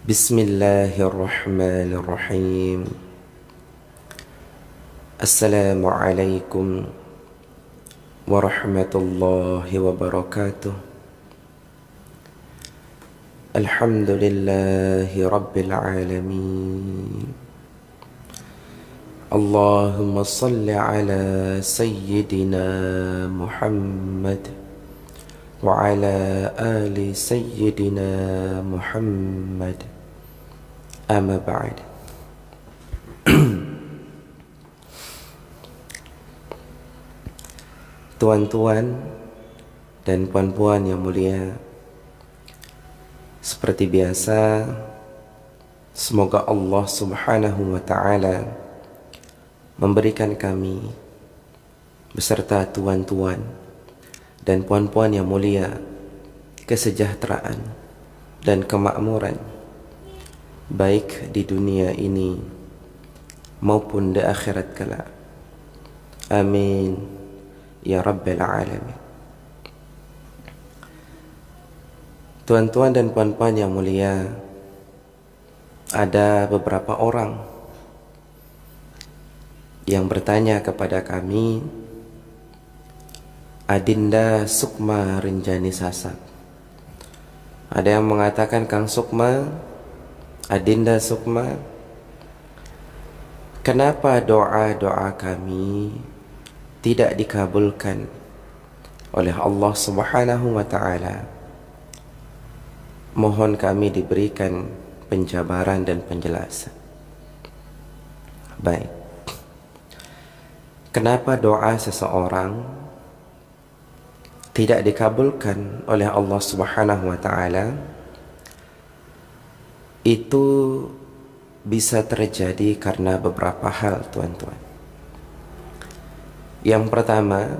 Bismillahirrahmanirrahim. Assalamualaikum warahmatullahi wabarakatuh. Alhamdulillahi rabbil alamin. Allahumma salli ala sayyidina Muhammad wa ala ali sayyidina Muhammad. Amma ba'd. Tuan-tuan dan puan-puan yang mulia, seperti biasa, semoga Allah Subhanahu wa ta'ala memberikan kami beserta tuan-tuan dan puan-puan yang mulia kesejahteraan dan kemakmuran, baik di dunia ini maupun di akhirat kelak. Amin ya rabbal alamin. Tuan-tuan dan puan-puan yang mulia, ada beberapa orang yang bertanya kepada kami, Adinda Sukma Rinjani Sasak. Ada yang mengatakan, Kang Sukma, Adinda Sukma, kenapa doa-doa kami tidak dikabulkan oleh Allah Subhanahu wa ta'ala? Mohon kami diberikan penjabaran dan penjelasan. Baik. Kenapa doa seseorang tidak dikabulkan oleh Allah Subhanahu wa ta'ala? Itu bisa terjadi karena beberapa hal, tuan-tuan. Yang pertama,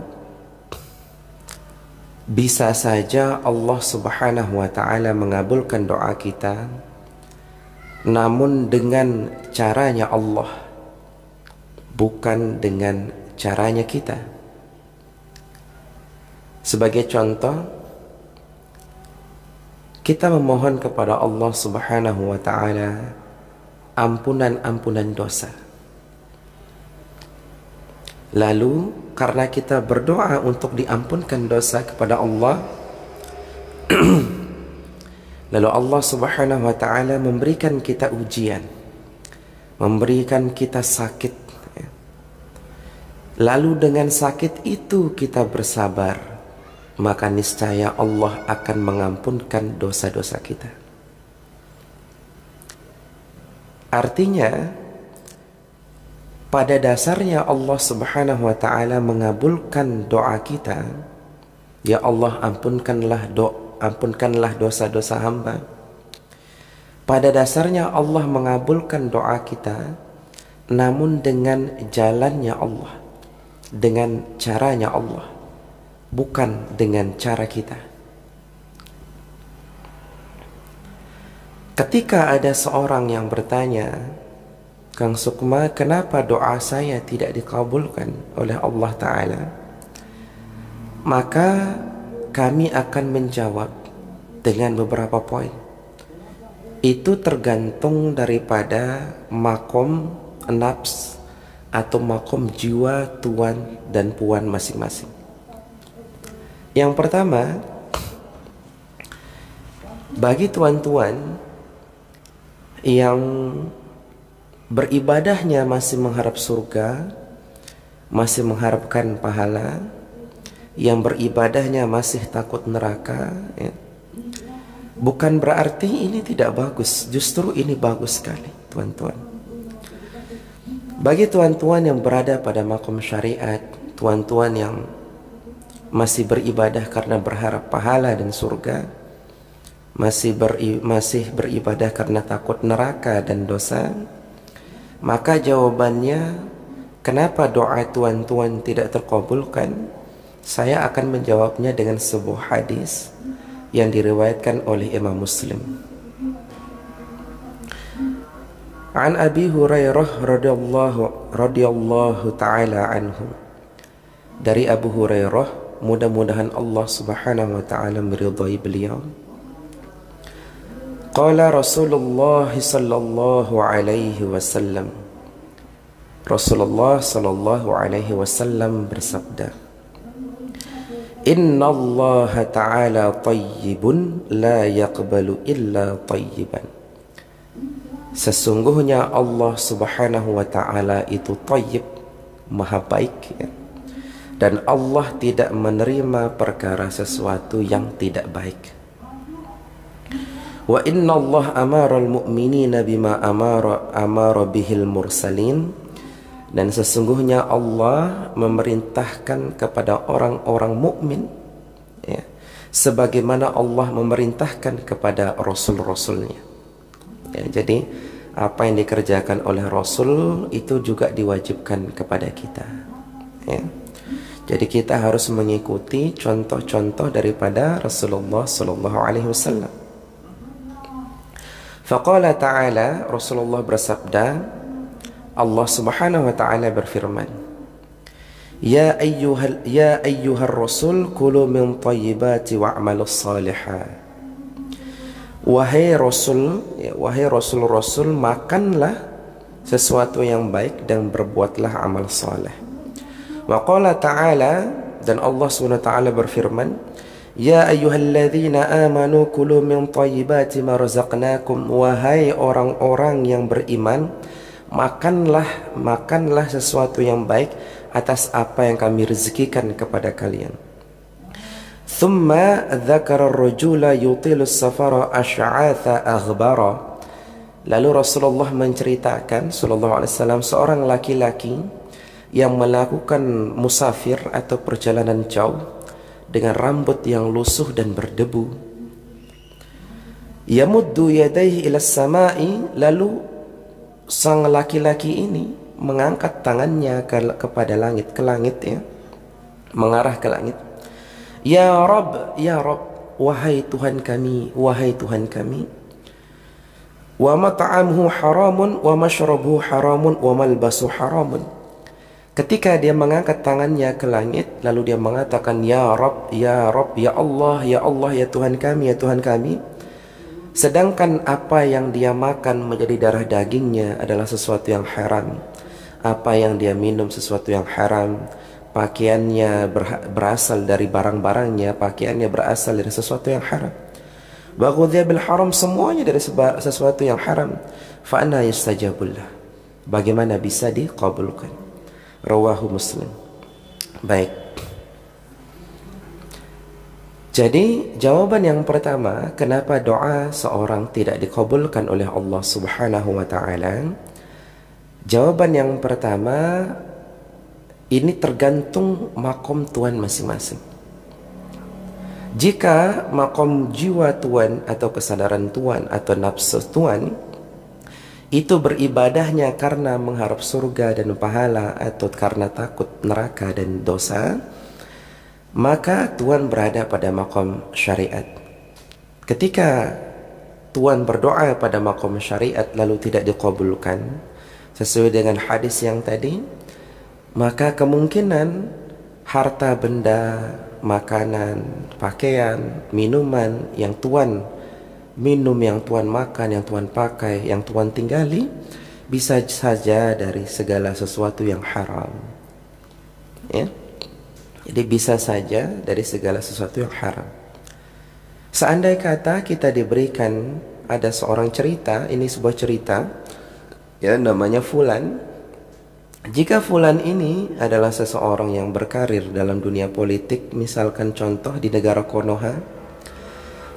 bisa saja Allah Subhanahu wa ta'ala mengabulkan doa kita, namun dengan caranya Allah, bukan dengan caranya kita. Sebagai contoh, kita memohon kepada Allah Subhanahu wa ta'ala ampunan dosa. Lalu karena kita berdoa untuk diampunkan dosa kepada Allah, lalu Allah Subhanahu wa ta'ala memberikan kita ujian, memberikan kita sakit. Lalu dengan sakit itu kita bersabar, maka niscaya Allah akan mengampunkan dosa-dosa kita. Artinya, pada dasarnya Allah Subhanahu wa ta'ala mengabulkan doa kita. Ya Allah, ampunkanlah dosa-dosa hamba. Pada dasarnya Allah mengabulkan doa kita, namun dengan jalannya Allah, dengan caranya Allah, bukan dengan cara kita. Ketika ada seorang yang bertanya, Kang Sukma, kenapa doa saya tidak dikabulkan oleh Allah Ta'ala? Maka kami akan menjawab dengan beberapa poin. Itu tergantung daripada makom nafs atau makom jiwa tuan dan puan masing-masing. Yang pertama, bagi tuan-tuan yang beribadahnya masih mengharap surga, masih mengharapkan pahala, yang beribadahnya masih takut neraka, ya, bukan berarti ini tidak bagus. Justru ini bagus sekali, tuan-tuan. Bagi tuan-tuan yang berada pada makom syariat, tuan-tuan yang masih beribadah karena berharap pahala dan surga, masih beribadah karena takut neraka dan dosa, maka jawabannya, kenapa doa tuan-tuan tidak terkabulkan? Saya akan menjawabnya dengan sebuah hadis yang diriwayatkan oleh Imam Muslim. An Abi Hurairah radhiyallahu ta'ala anhu. Dari Abu Hurairah, mudah-mudahan Allah Subhanahu wa ta'ala meridhai beliau. Qala Rasulullah sallallahu alaihi wasallam. Rasulullah sallallahu alaihi wasallam bersabda, Inna Allah ta'ala tayyibun la yaqbalu illa tayyiban. Sesungguhnya Allah subhanahu wa ta'ala itu tayyib, maha baik, ya. Dan Allah tidak menerima perkara sesuatu yang tidak baik. Wa inna Allah amara al-mu'minina bima amara bihil mursalin. Dan sesungguhnya Allah memerintahkan kepada orang-orang mukmin, ya, sebagaimana Allah memerintahkan kepada rasul-rasulnya. Ya, jadi apa yang dikerjakan oleh Rasul itu juga diwajibkan kepada kita, ya. Jadi kita harus mengikuti contoh-contoh daripada Rasulullah sallallahu alaihi wasallam. Faqala ta'ala, Rasulullah bersabda, Allah subhanahu wa ta'ala berfirman, Ya ayyuhar rasul kulu min tayyibati wa'malus salihah. Wahai rasul-rasul, makanlah sesuatu yang baik dan berbuatlah amal saleh. Wa qala ta'ala, dan Allah subhanahu wa ta'ala berfirman, Ya ayyuhalladzina amanu kulu min tayyibati ma razaqnakum. Wahai orang-orang yang beriman, makanlah sesuatu yang baik atas apa yang kami rezekikan kepada kalian. Thumma dzakara ar-rajula yutilu as-safara asy'atha aghbara. Lalu Rasulullah menceritakan sallallahu alaihi wasallam seorang laki-laki yang melakukan musafir atau perjalanan jauh dengan rambut yang lusuh dan berdebu. Yamuddu yadayhi ila as-sama'i. Lalu sang laki-laki ini mengangkat tangannya kepada langit, ke langit, ya, mengarah ke langit. Ya Rabb, wahai Tuhan kami, wahai Tuhan kami. Wa mat'amuhu haramun, wa mashrabuhu haramun, wa malbasuhu haramun. Ketika dia mengangkat tangannya ke langit, lalu dia mengatakan, Ya Rabb, ya Rabb, ya Allah, ya Allah, ya Tuhan kami, ya Tuhan kami. Sedangkan apa yang dia makan menjadi darah dagingnya adalah sesuatu yang haram. Apa yang dia minum sesuatu yang haram. Pakaiannya berasal dari barang-barangnya, pakaiannya berasal dari sesuatu yang haram. Baghudhiya bil haram, semuanya dari sesuatu yang haram. Fa anna yustajabullah. Bagaimana bisa dikabulkan? Rawahu Muslim. Baik. Jadi jawaban yang pertama, kenapa doa seorang tidak dikabulkan oleh Allah Subhanahu wa taala? Jawaban yang pertama, ini tergantung makom tuan masing-masing. Jika makom jiwa tuan atau kesadaran tuan atau nafsu tuan itu beribadahnya karena mengharap surga dan pahala atau karena takut neraka dan dosa, maka tuan berada pada makom syariat. Ketika tuan berdoa pada makom syariat lalu tidak dikabulkan sesuai dengan hadis yang tadi, maka kemungkinan harta benda, makanan, pakaian, minuman yang tuan minum, yang tuan makan, yang tuan pakai, yang tuan tinggali, bisa saja dari segala sesuatu yang haram, ya. Jadi bisa saja dari segala sesuatu yang haram. Seandai kata kita diberikan, ada seorang cerita, ini sebuah cerita, ya, namanya Fulan. Jika Fulan ini adalah seseorang yang berkarir dalam dunia politik, misalkan contoh di negara Konoha,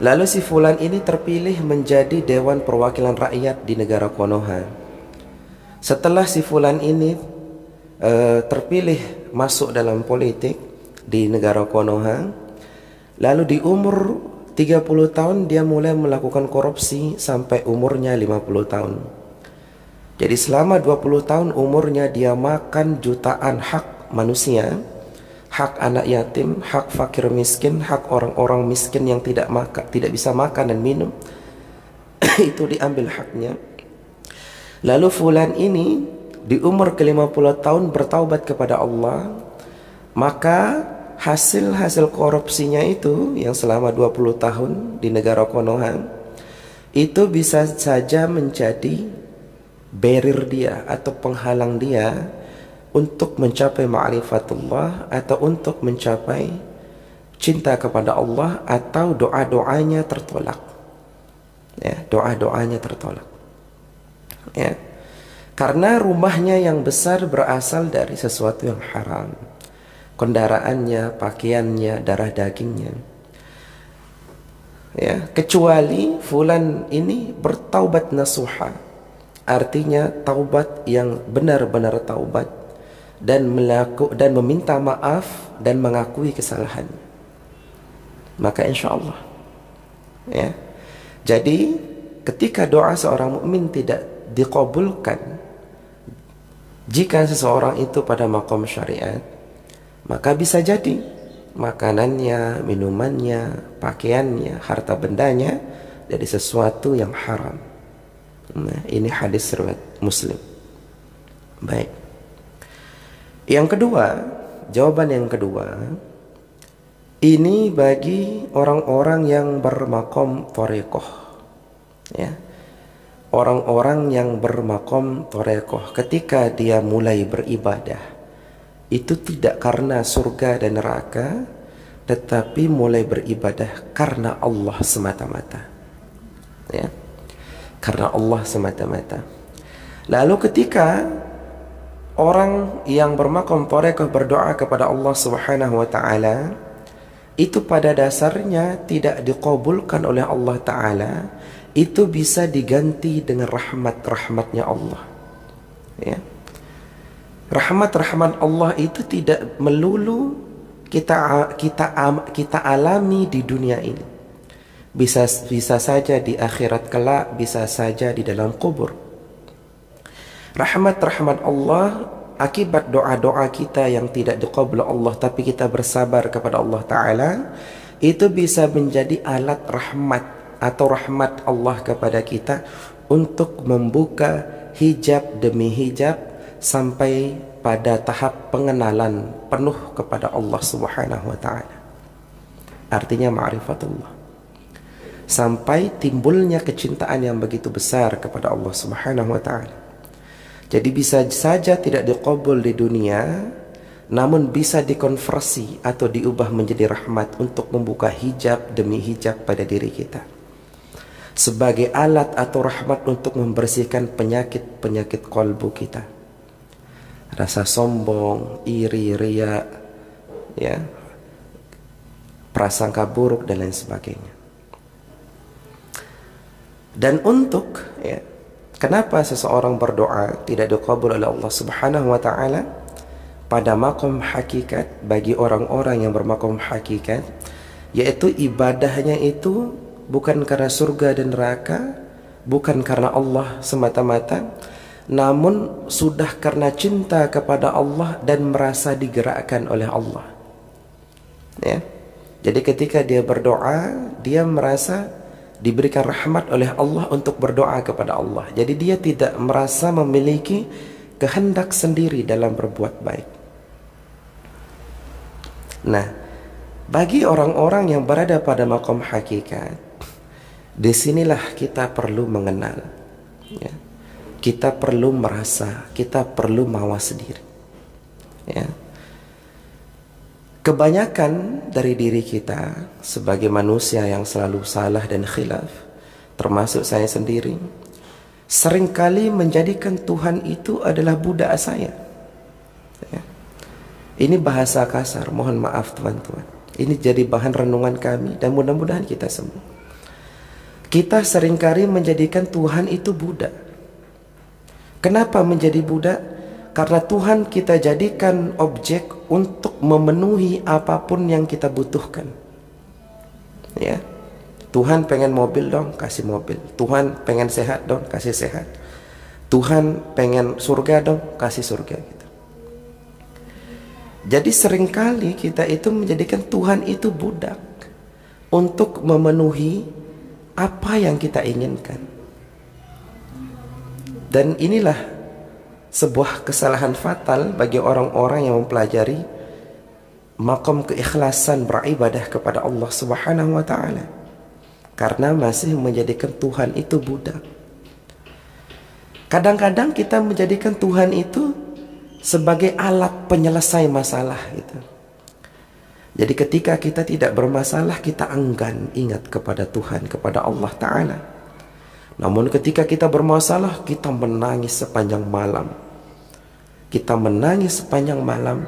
lalu si Fulan ini terpilih menjadi Dewan Perwakilan Rakyat di negara Konoha. Setelah si Fulan ini terpilih masuk dalam politik di negara Konoha, lalu di umur 30 tahun dia mulai melakukan korupsi sampai umurnya 50 tahun. Jadi selama 20 tahun umurnya dia makan jutaan hak manusia, hak anak yatim, hak fakir miskin, hak orang-orang miskin yang tidak bisa makan dan minum. Itu diambil haknya. Lalu Fulan ini di umur ke-50 tahun bertaubat kepada Allah, maka hasil korupsinya itu yang selama 20 tahun di negara Konoha, itu bisa saja menjadi barrier dia atau penghalang dia untuk mencapai ma'rifatullah atau untuk mencapai cinta kepada Allah, atau doa-doanya tertolak. Ya, doa-doanya tertolak. Ya. Karena rumahnya yang besar berasal dari sesuatu yang haram. Kendaraannya, pakaiannya, darah dagingnya. Ya, kecuali fulan ini bertaubat nasuha. Artinya taubat yang benar-benar taubat dan meminta maaf dan mengakui kesalahannya. Maka insya-Allah, ya. Jadi ketika doa seorang mukmin tidak dikabulkan jika seseorang itu pada makom syariat, maka bisa jadi makanannya, minumannya, pakaiannya, harta bendanya dari sesuatu yang haram. Nah, ini hadis riwayat Muslim. Baik. Yang kedua, jawaban yang kedua, ini bagi orang-orang yang bermakom thariqah. Ya. Orang-orang yang bermakom thariqah ketika dia mulai beribadah, itu tidak karena surga dan neraka, tetapi mulai beribadah karena Allah semata-mata. Ya. Karena Allah semata-mata. Lalu ketika orang yang bermakom thariqah berdoa kepada Allah Subhanahu wa taala, itu pada dasarnya tidak dikabulkan oleh Allah taala, itu bisa diganti dengan rahmat-rahmatnya Allah. Ya. Rahmat-rahmat Allah itu tidak melulu kita alami di dunia ini. Bisa saja di akhirat kelak, bisa saja di dalam kubur. Rahmat-rahmat Allah akibat doa-doa kita yang tidak dikabul Allah, tapi kita bersabar kepada Allah Ta'ala, itu bisa menjadi alat rahmat atau rahmat Allah kepada kita untuk membuka hijab demi hijab sampai pada tahap pengenalan penuh kepada Allah Subhanahu wa taala. Artinya ma'rifatullah. Sampai timbulnya kecintaan yang begitu besar kepada Allah Subhanahu wa taala. Jadi bisa saja tidak dikabul di dunia, namun bisa dikonversi atau diubah menjadi rahmat untuk membuka hijab demi hijab pada diri kita. Sebagai alat atau rahmat untuk membersihkan penyakit-penyakit qalbu kita. Rasa sombong, iri, riya, ya, prasangka buruk dan lain sebagainya. Dan untuk, ya, kenapa seseorang berdoa tidak dikabul oleh Allah Subhanahu wa taala pada makom hakikat, bagi orang-orang yang bermakom hakikat, yaitu ibadahnya itu bukan karena surga dan neraka, bukan karena Allah semata-mata, namun sudah karena cinta kepada Allah dan merasa digerakkan oleh Allah. Ya. Jadi ketika dia berdoa, dia merasa diberikan rahmat oleh Allah untuk berdoa kepada Allah. Jadi dia tidak merasa memiliki kehendak sendiri dalam berbuat baik. Nah, bagi orang-orang yang berada pada makom hakikat, disinilah kita perlu mengenal, ya. Kita perlu merasa, kita perlu mawas diri, ya. Kebanyakan dari diri kita sebagai manusia yang selalu salah dan khilaf, termasuk saya sendiri, seringkali menjadikan Tuhan itu adalah budak saya. Ya. Ini bahasa kasar, mohon maaf teman-teman. Ini jadi bahan renungan kami dan mudah-mudahan kita semua. Kita seringkali menjadikan Tuhan itu budak. Kenapa menjadi budak? Karena Tuhan kita jadikan objek untuk memenuhi apapun yang kita butuhkan. Ya. Tuhan pengen mobil dong, kasih mobil. Tuhan pengen sehat dong, kasih sehat. Tuhan pengen surga dong, kasih surga gitu. Jadi seringkali kita itu menjadikan Tuhan itu budak untuk memenuhi apa yang kita inginkan. Dan inilah sebuah kesalahan fatal bagi orang-orang yang mempelajari makom keikhlasan beribadah kepada Allah Subhanahu wa taala. karena masih menjadikan Tuhan itu budak. Kadang-kadang kita menjadikan Tuhan itu sebagai alat penyelesai masalah gitu. Jadi ketika kita tidak bermasalah, kita enggan ingat kepada Tuhan, kepada Allah Ta'ala. Namun ketika kita bermasalah, kita menangis sepanjang malam. Kita menangis sepanjang malam,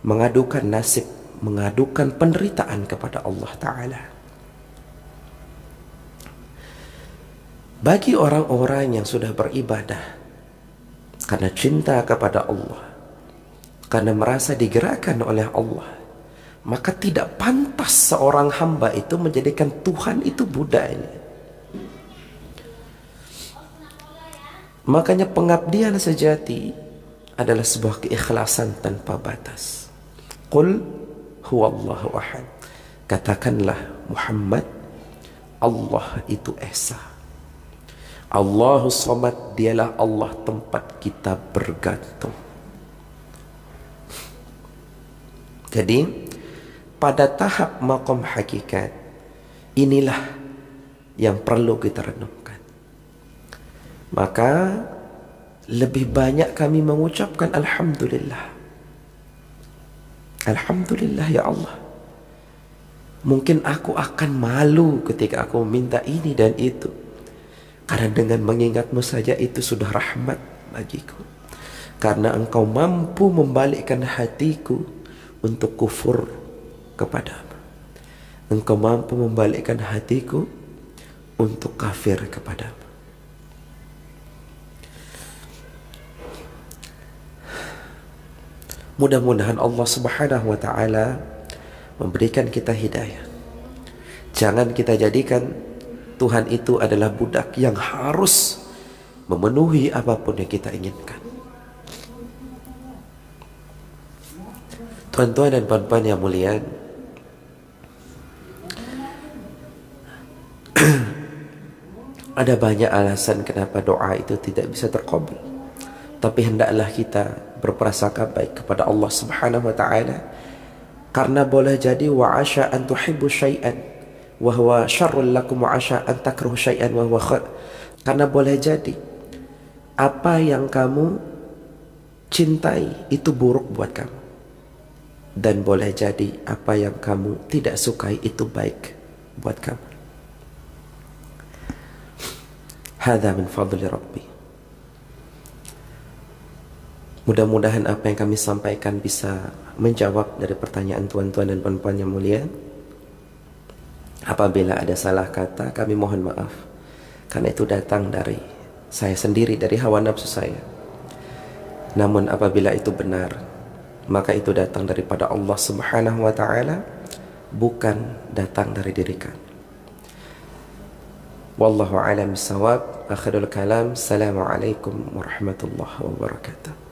mengadukan nasib, mengadukan penderitaan kepada Allah Ta'ala. Bagi orang-orang yang sudah beribadah karena cinta kepada Allah, karena merasa digerakkan oleh Allah, maka tidak pantas seorang hamba itu menjadikan Tuhan itu budaknya. Makanya pengabdian sejati adalah sebuah keikhlasan tanpa batas. Qul huwallahu ahad. Katakanlah Muhammad, Allah itu esa. Allahus Samad, dialah Allah tempat kita bergantung. Jadi pada tahap maqam hakikat inilah yang perlu kita renungkan. Maka lebih banyak kami mengucapkan Alhamdulillah. Alhamdulillah ya Allah. Mungkin aku akan malu ketika aku minta ini dan itu, karena dengan mengingatmu saja itu sudah rahmat bagiku. Karena engkau mampu membalikkan hatiku untuk kufur kepadamu. Engkau mampu membalikkan hatiku untuk kafir kepadamu. Mudah-mudahan Allah Subhanahu wa Ta'ala memberikan kita hidayah. Jangan kita jadikan Tuhan itu adalah budak yang harus memenuhi apapun yang kita inginkan. Tuan-tuan dan puan-puan yang mulia, ada banyak alasan kenapa doa itu tidak bisa terkabul. Tapi hendaklah kita berprasangka baik kepada Allah Subhanahu wa Ta'ala, karena boleh jadi wa asya an tuhibbu syai'an wa huwa syarrul lakum wa asya an takruhu syai'an wa huwa khair. Karena boleh jadi apa yang kamu cintai itu buruk buat kamu, dan boleh jadi apa yang kamu tidak sukai itu baik buat kamu. Hadza min fadli Rabbi. Mudah-mudahan apa yang kami sampaikan bisa menjawab dari pertanyaan tuan-tuan dan puan-puan yang mulia. Apabila ada salah kata, kami mohon maaf, karena itu datang dari saya sendiri, dari hawa nafsu saya. Namun apabila itu benar, maka itu datang daripada Allah Subhanahu wa Ta'ala, bukan datang dari diri kami. Wallahu a'lam bissawab. Akhirul kalam. Assalamualaikum warahmatullahi wabarakatuh.